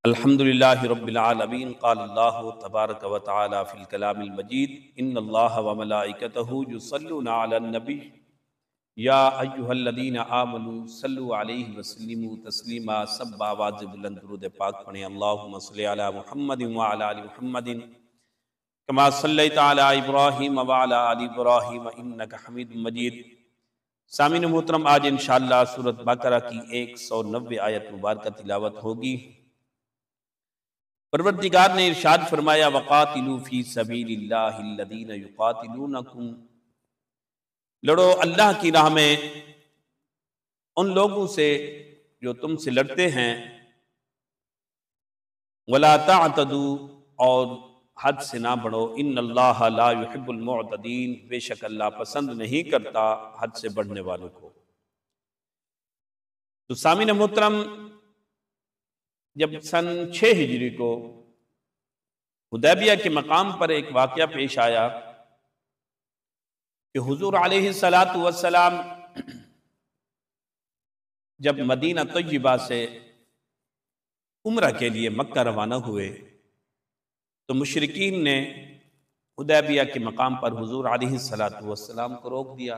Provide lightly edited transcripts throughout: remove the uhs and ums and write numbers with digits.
الحمدللہ رب العالمین قال اللہ تبارک و تعالی فی الکلام المجید ان اللہ و ملائکتہ یصلون علی النبی یا ایہا الذین آمنوا صلوا علیہ وسلموا تسلیما۔ سب آواز بلند درود پاک پڑھیں۔ اللہم صلی علی محمد وعلی آل محمد کما صلیت علی ابراہیم وعلی آل ابراہیم انک حمید مجید۔ سامعین محترم، آج انشاءاللہ سورۃ بقرہ کی 190 آیت مبارکہ تلاوت ہوگی۔ پروردگار نے ارشاد فرمایا وَقَاتِلُوا فِي سَبِيلِ اللَّهِ الَّذِينَ يُقَاتِلُونَكُمْ، لڑو اللہ کی راہ میں ان لوگوں سے جو تم سے لڑتے ہیں، وَلَا تَعْتَدُوا، اور حد سے نہ بڑھو، إِنَّ اللَّهَ لَا يُحِبُّ الْمُعْتَدِينَ، بے شک اللہ پسند نہیں کرتا حد سے بڑھنے والوں کو۔ تو سامعین محترم، جب سن 6 ہجری کو حدیبیہ کے مقام پر ایک واقعہ پیش آیا کہ حضور علیہ السلام جب مدینہ طیبہ سے عمرہ کے لیے مکہ روانہ ہوئے تو مشرکین نے حدیبیہ کے مقام پر حضور علیہ السلام کو روک دیا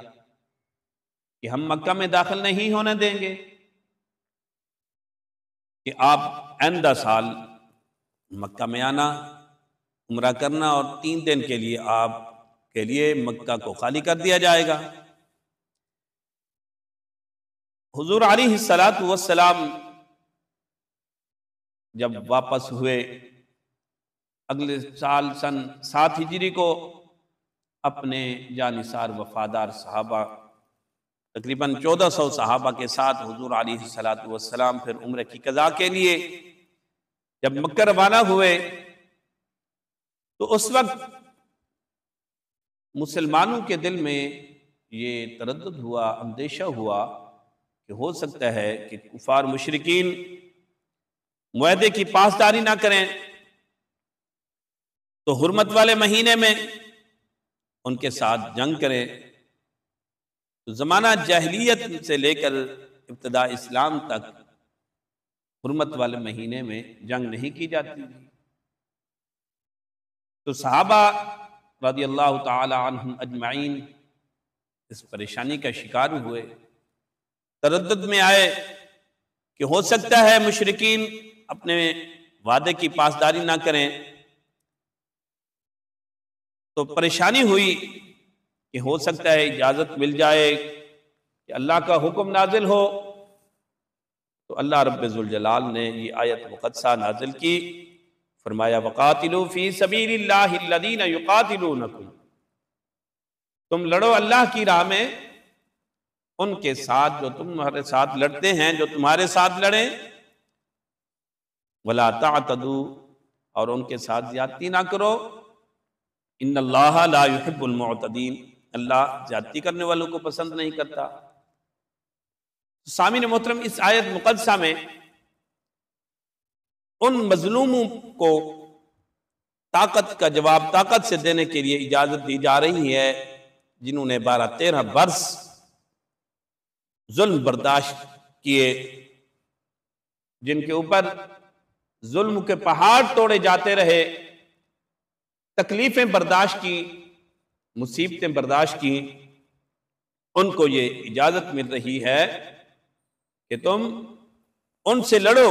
کہ ہم مکہ میں داخل نہیں ہونے دیں گے، کہ آپ آئندہ سال مکہ میں آنا، عمرہ کرنا، اور 3 دن کے لیے آپ کے لیے مکہ کو خالی کر دیا جائے گا۔ حضور علیہ السلام جب واپس ہوئے اگلے سال سن 7 ہجری کو، اپنے جانثار وفادار صحابہ تقریباً 1400 صحابہ کے ساتھ حضور علیہ السلام پھر عمرہ کی قضاء کے لیے جب مکہ روانہ ہوئے تو اس وقت مسلمانوں کے دل میں یہ تردد ہوا، اندیشہ ہوا کہ ہو سکتا ہے کہ کفار مشرکین معاہدے کی پاسداری نہ کریں تو حرمت والے مہینے میں ان کے ساتھ جنگ کریں۔ تو زمانہ جاہلیت سے لے کر ابتدا اسلام تک حرمت والے مہینے میں جنگ نہیں کی جاتی تھی۔ تو صحابہ رضی اللہ تعالی عنہم اجمعین اس پریشانی کا شکار ہوئے، تردد میں آئے کہ ہو سکتا ہے مشرکین اپنے وعدے کی پاسداری نہ کریں، تو پریشانی ہوئی کہ ہو سکتا ہے اجازت مل جائے کہ اللہ کا حکم نازل ہو۔ تو اللہ رب ذوالجلال نے یہ آیت مقدسہ نازل کی، فرمایا وَقَاتِلُوا فِي سَبِيلِ اللَّهِ الَّذِينَ يُقَاتِلُونَكُمْ، تم لڑو اللہ کی راہ میں ان کے ساتھ جو تمہارے ساتھ لڑتے ہیں، جو تمہارے ساتھ لڑیں، وَلَا تَعْتَدُوا، اور ان کے ساتھ زیادتی نہ کرو، ان اللہ لا يحب المعتدین، اللہ زیادتی کرنے والوں کو پسند نہیں کرتا۔ سامعین محترم، اس آیت مقدسہ میں ان مظلوموں کو طاقت کا جواب طاقت سے دینے کے لیے اجازت دی جا رہی ہے، جنہوں نے 12-13 برس ظلم برداشت کیے، جن کے اوپر ظلم کے پہاڑ توڑے جاتے رہے، تکلیفیں برداشت کی، مصیبتیں برداشت کی، ان کو یہ اجازت مل رہی ہے کہ تم ان سے لڑو۔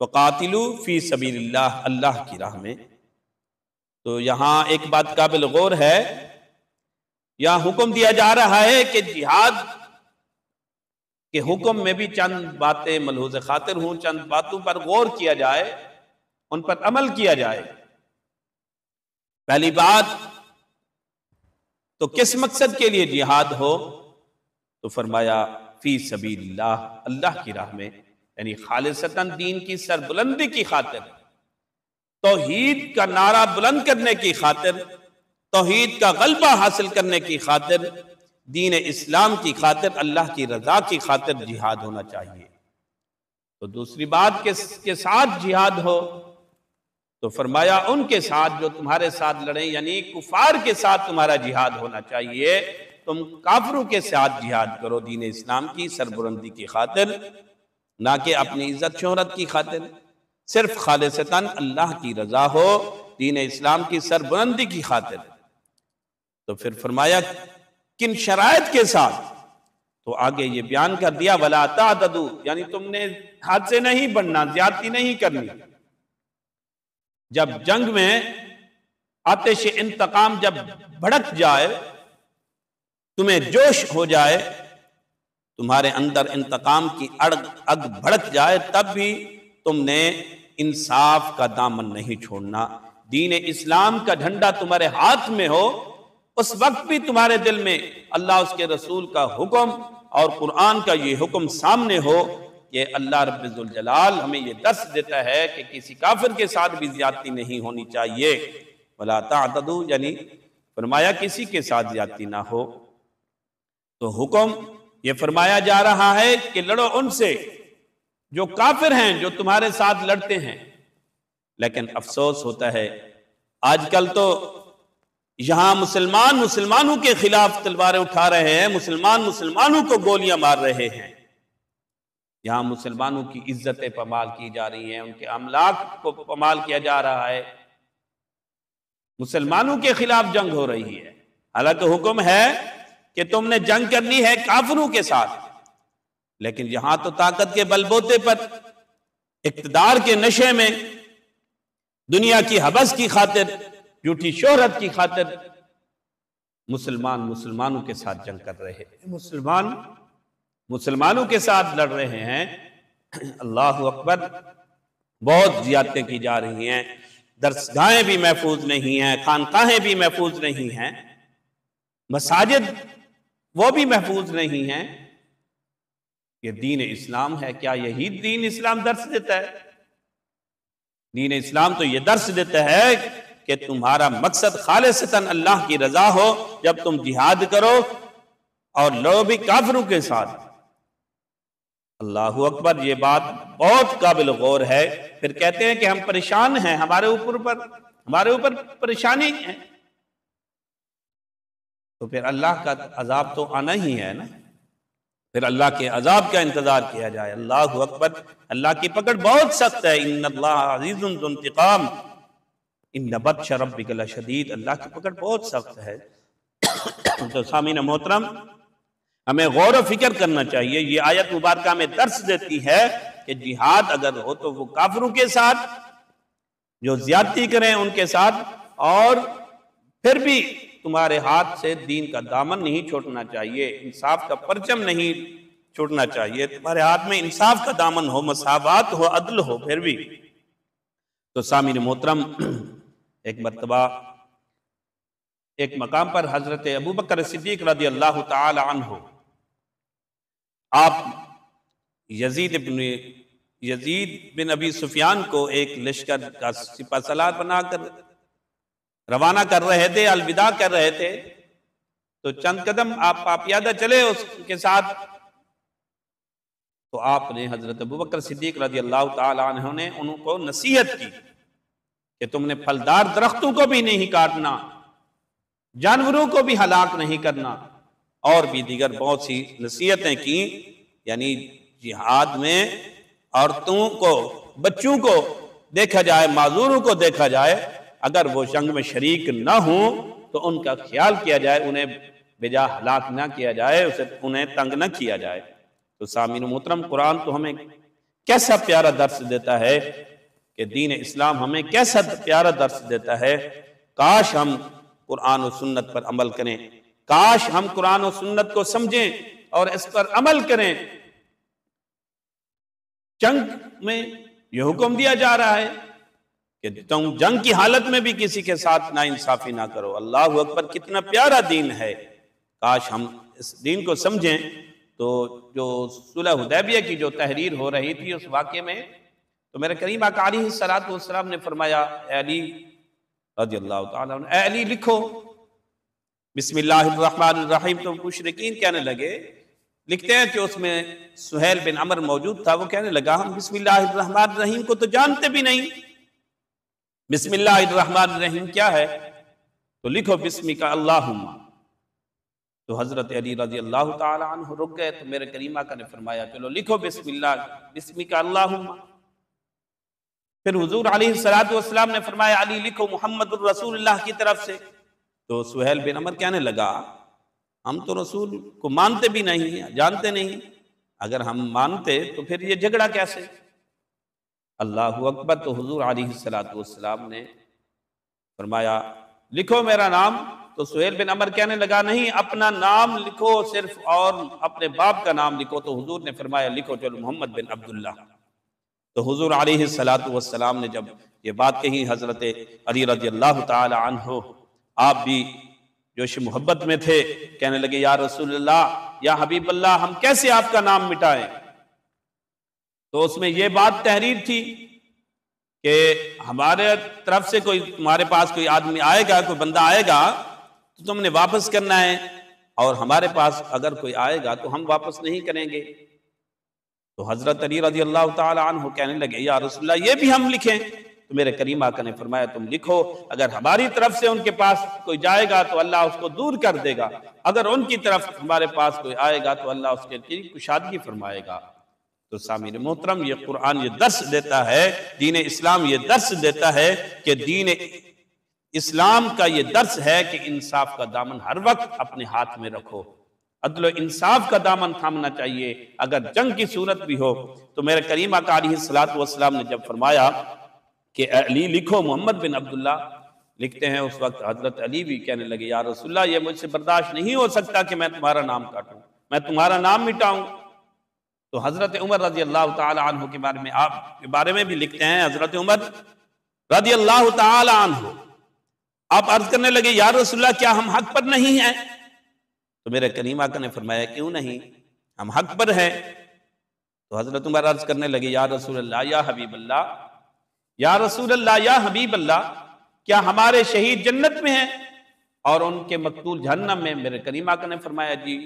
وَقَاتِلُوا فِي سَبِيلِ اللَّهِ، اللہ کی راہ میں۔ تو یہاں ایک بات قابل غور ہے، یہاں حکم دیا جا رہا ہے کہ جہاد کے حکم میں بھی چند باتیں ملحوظ خاطر ہوں، چند باتوں پر غور کیا جائے، ان پر عمل کیا جائے۔ پہلی بات تو کس مقصد کے لیے جہاد ہو؟ تو فرمایا فی سبیل اللہ، اللہ کی راہ میں، یعنی خالصتاً دین کی سربلندی کی خاطر، توحید کا نعرہ بلند کرنے کی خاطر، توحید کا غلبہ حاصل کرنے کی خاطر، دین اسلام کی خاطر، اللہ کی رضا کی خاطر جہاد ہونا چاہیے۔ تو دوسری بات کس کے ساتھ جہاد ہو؟ تو فرمایا ان کے ساتھ جو تمہارے ساتھ لڑیں، یعنی کفار کے ساتھ تمہارا جہاد ہونا چاہیے۔ تم کافروں کے ساتھ جہاد کرو دین اسلام کی سربلندی کی خاطر، نہ کہ اپنی عزت شہرت کی خاطر۔ صرف خالصتاً اللہ کی رضا ہو، دین اسلام کی سربلندی کی خاطر۔ تو پھر فرمایا کن شرائط کے ساتھ؟ تو آگے یہ بیان کر دیا وَلَا تَعْتَدُوا، یعنی تم نے حد سے نہیں بڑھنا، زیادتی نہیں کرنی۔ جب جنگ میں آتش انتقام جب بھڑک جائے، تمہیں جوش ہو جائے، تمہارے اندر انتقام کی اگ بھڑک جائے، تب بھی تم نے انصاف کا دامن نہیں چھوڑنا۔ دین اسلام کا جھنڈا تمہارے ہاتھ میں ہو، اس وقت بھی تمہارے دل میں اللہ اس کے رسول کا حکم اور قرآن کا یہ حکم سامنے ہو کہ اللہ رب ذوالجلال ہمیں یہ درس دیتا ہے کہ کسی کافر کے ساتھ بھی زیادتی نہیں ہونی چاہیے۔ وَلَا تَعْتَدُوا، یعنی فرمایا کسی کے ساتھ زیادتی نہ ہو۔ تو حکم یہ فرمایا جا رہا ہے کہ لڑو ان سے جو کافر ہیں، جو تمہارے ساتھ لڑتے ہیں۔ لیکن افسوس ہوتا ہے آج کل تو یہاں مسلمانوں کے خلاف تلواریں اٹھا رہے ہیں، مسلمانوں کو گولیاں مار رہے ہیں۔ یہاں مسلمانوں کی عزتیں پامال کی جا رہی ہیں، ان کے املاک کو پامال کیا جا رہا ہے، مسلمانوں کے خلاف جنگ ہو رہی ہے۔ حالانکہ حکم ہے کہ تم نے جنگ کرنی ہے کافروں کے ساتھ، لیکن یہاں تو طاقت کے بل بوتے پر، اقتدار کے نشے میں، دنیا کی حوث کی خاطر، جھوٹی شہرت کی خاطر مسلمانوں کے ساتھ جنگ کر رہے ہیں، مسلمانوں کے ساتھ لڑ رہے ہیں۔ اللہ اکبر، بہت زیادتیں کی جا رہی ہیں، درسگاہیں بھی محفوظ نہیں ہیں، خانقاہیں بھی محفوظ نہیں ہیں، مساجد وہ بھی محفوظ نہیں ہیں۔ یہ دین اسلام ہے کیا یہی دین اسلام درس دیتا ہے؟ دین اسلام تو یہ درس دیتا ہے کہ تمہارا مقصد خالصتاً اللہ کی رضا ہو، جب تم جہاد کرو اور لڑو بھی کافروں کے ساتھ۔ اللہ اکبر، یہ بات بہت قابل غور ہے۔ پھر کہتے ہیں کہ ہم پریشان ہیں، ہمارے اوپر پریشانی ہے، تو پھر اللہ کا عذاب تو آنا ہی ہے نا، پھر اللہ کے عذاب کا انتظار کیا جائے۔ اللہ اکبر، اللہ کی پکڑ بہت سخت ہے۔ ان اللہ عزیز ذو انتقام ان بطش ربک لشدید، اللہ کی پکڑ بہت سخت ہے۔ تو سامعین محترم، ہمیں غور و فکر کرنا چاہیے۔ یہ آیت مبارکہ میں درس دیتی ہے کہ جہاد اگر ہو تو وہ کافروں کے ساتھ، جو زیادتی کریں ان کے ساتھ، اور پھر بھی تمہارے ہاتھ سے دین کا دامن نہیں چھوٹنا چاہیے، انصاف کا پرچم نہیں چھوٹنا چاہیے، تمہارے ہاتھ میں انصاف کا دامن ہو، مساوات ہو، عدل ہو۔ پھر بھی تو سامعین محترم، ایک مرتبہ ایک مقام پر حضرت ابوبکر صدیق رضی اللہ تعالی عنہ، آپ یزید بن ابی سفیان کو ایک لشکر کا سپہ سالار بنا کر روانہ کر رہے تھے، الوداع کر رہے تھے۔ تو چند قدم آپ پیادہ چلے اس کے ساتھ، تو آپ نے حضرت ابوبکر صدیق رضی اللہ تعالی عنہ نے ان کو نصیحت کی کہ تم نے پھلدار درختوں کو بھی نہیں کاٹنا، جانوروں کو بھی ہلاک نہیں کرنا، اور بھی دیگر بہت سی نصیحتیں کی۔ یعنی جہاد میں عورتوں کو، بچوں کو دیکھا جائے، معذوروں کو دیکھا جائے، اگر وہ جنگ میں شریک نہ ہوں تو ان کا خیال کیا جائے، انہیں بجا ہلاک نہ کیا جائے، انہیں تنگ نہ کیا جائے۔ تو سامعین محترم، قرآن تو ہمیں کیسا پیارا درس دیتا ہے کہ دین اسلام ہمیں کیسا پیارا درس دیتا ہے۔ کاش ہم قرآن و سنت پر عمل کریں، کاش ہم قرآن و سنت کو سمجھیں اور اس پر عمل کریں۔ جنگ میں یہ حکم دیا جا رہا ہے کہ تم جنگ کی حالت میں بھی کسی کے ساتھ ناانصافی نہ کرو۔ اللہ اکبر، کتنا پیارا دین ہے، کاش ہم اس دین کو سمجھیں۔ تو جو صلح حدیبیہ کی جو تحریر ہو رہی تھی، اس واقعے میں تو میرے کریم آقا علیہ السلام نے فرمایا، اے علی رضی اللہ تعالیٰ عنہ، اے علی لکھو بسم اللہ الرحمن الرحیم۔ تو مشرکین کہنے لگے، لکھتے ہیں کہ اس میں سہیل بن عمر موجود تھا، وہ کہنے لگا ہم بسم اللہ الرحمن الرحیم کو تو جانتے بھی نہیں، بسم اللہ الرحمن الرحیم کیا ہے؟ تو لکھو بسمک اللہم۔ تو حضرت علی رضی اللہ تعالی عنہ رک گئے، تو میرے کریم آقا نے فرمایا چلو لکھو بسم اللہ، بسمک اللہم۔ پھر حضور علیہ السلام نے فرمایا علی لکھو محمد الرسول اللہ کی طرف سے. تو سہیل بن عمر کہنے لگا ہم تو رسول کو مانتے بھی نہیں، جانتے نہیں، اگر ہم مانتے تو پھر یہ جھگڑا کیسے؟ اللہ اکبر. تو حضور علیہ السلام نے فرمایا لکھو میرا نام. تو سہیل بن عمر کہنے لگا نہیں، اپنا نام لکھو صرف اور اپنے باپ کا نام لکھو. تو حضور نے فرمایا لکھو چلو محمد بن عبداللہ. تو حضور علیہ السلام نے جب یہ بات کہی، حضرت علی رضی اللہ تعالی عنہ آپ بھی جوش محبت میں تھے، کہنے لگے یا رسول اللہ، یا حبیب اللہ، ہم کیسے آپ کا نام مٹائیں؟ تو اس میں یہ بات تحریر تھی کہ ہمارے طرف سے تمہارے پاس کوئی آدمی آئے گا، کوئی بندہ آئے گا تو تم نے واپس کرنا ہے، اور ہمارے پاس اگر کوئی آئے گا تو ہم واپس نہیں کریں گے. تو حضرت علی رضی اللہ تعالی عنہ کہنے لگے یا رسول اللہ، یہ بھی ہم لکھیں؟ تو میرے کریم آقا نے فرمایا تم لکھو، اگر ہماری طرف سے ان کے پاس کوئی جائے گا تو اللہ اس کو دور کر دے گا، اگر ان کی طرف ہمارے پاس کوئی آئے گا تو اللہ اس کے لیے کشادگی فرمائے گا. تو سامعین محترم، یہ قرآن یہ درس دیتا ہے، دین اسلام یہ درس دیتا ہے کہ دین اسلام کا یہ درس ہے کہ انصاف کا دامن ہر وقت اپنے ہاتھ میں رکھو، عدل و انصاف کا دامن تھامنا چاہیے. اگر جنگ کی صورت بھی ہو تو میرے کریم آقا علیہ السلام نے جب فرمایا کہ علی لکھو محمد بن عبداللہ، لکھتے ہیں اس وقت حضرت علی بھی کہنے لگے یا رسول اللہ، یہ مجھ سے برداشت نہیں ہو سکتا کہ میں تمہارا نام کاٹوں، میں تمہارا نام مٹاؤں. تو حضرت عمر رضی اللہ تعالی عنہ کے بارے میں آپ کے بارے میں بھی لکھتے ہیں، حضرت عمر رضی اللہ تعالی عنہ آپ عرض کرنے لگے یا رسول اللہ، کیا ہم حق پر نہیں ہیں؟ تو میرے کریم آقا نے فرمایا کیوں نہیں، ہم حق پر ہیں. تو حضرت عمر عرض کرنے لگے یا رسول اللہ، یا حبیب اللہ، یا رسول اللہ، یا حبیب اللہ، کیا ہمارے شہید جنت میں ہیں اور ان کے مقتول جہنم میں؟ میرے کریم آقا نے فرمایا جی.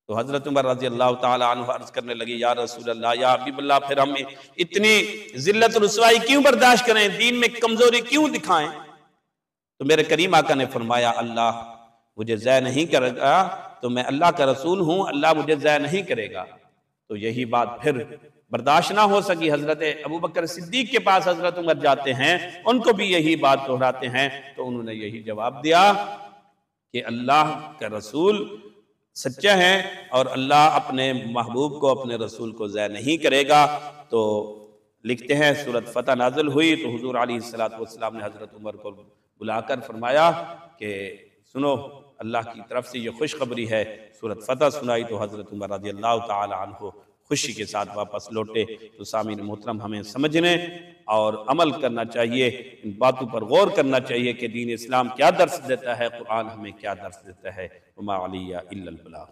تو حضرت عمر رضی اللہ تعالی عنہ عرض کرنے لگے یا رسول اللہ، یا حبیب اللہ، پھر ہمیں اتنی ذلت و رسوائی کیوں برداشت کریں، دین میں کمزوری کیوں دکھائیں؟ تو میرے کریم آقا نے فرمایا اللہ مجھے ضائع نہیں کرے گا، تو میں اللہ کا رسول ہوں، اللہ مجھے ضائع نہیں کرے گا. تو یہی بات پھر برداشت نہ ہو سکی، حضرت ابوبکر صدیق کے پاس حضرت عمر جاتے ہیں، ان کو بھی یہی بات دہراتے ہیں، تو انہوں نے یہی جواب دیا کہ اللہ کا رسول سچا ہے اور اللہ اپنے محبوب کو، اپنے رسول کو ضائع نہیں کرے گا. تو لکھتے ہیں سورۃ فتح نازل ہوئی تو حضور علیہ السلام نے حضرت عمر کو بلا کر فرمایا کہ سنو، اللہ کی طرف سے یہ خوشخبری ہے. سورۃ فتح سنائی تو حضرت عمر رضی اللہ تعالی عنہ خوشی کے ساتھ واپس لوٹے. تو سامعین محترم، ہمیں سمجھنے اور عمل کرنا چاہیے، ان باتوں پر غور کرنا چاہیے کہ دین اسلام کیا درس دیتا ہے، قرآن ہمیں کیا درس دیتا ہے. وما علیہ الا البلاغ.